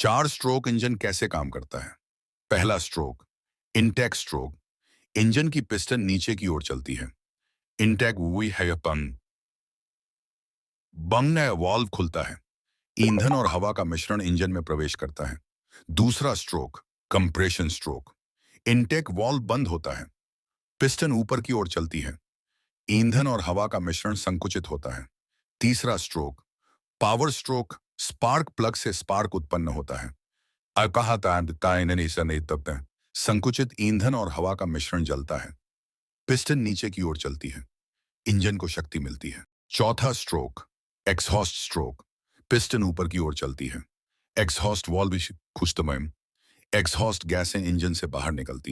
चार stroke engine कैसे काम करता है? पहला स्ट्रोक, इनटेक स्ट्रोक। इंजन की पिस्टन नीचे की ओर चलती है। इनटेक हुई है पंग। बंग में वाल्व खुलता है। ईंधन और हवा का मिश्रण इंजन में प्रवेश करता है। दूसरा stroke, compression stroke. Intake valve बंद होता है। पिस्टन ऊपर की ओर चलती है। ईंधन और हवा का मिश्रण संकुचित होता है। तीसरा stroke, power stroke. Spark plug से स्पार्क उत्पन्न होता है। संकुचित ईंधन और हवा का मिश्रण जलता है। पिस्टन नीचे की ओर चलती है। इंजन को शक्ति मिलती है। चौथा स्ट्रोक, एक्सहॉस्ट स्ट्रोक। पिस्टन ऊपर की ओर चलती है। एक्सहॉस्ट वाल्व खुश्तमय। एक्सहॉस्ट गैसें इंजन से बाहर निकलती हैं।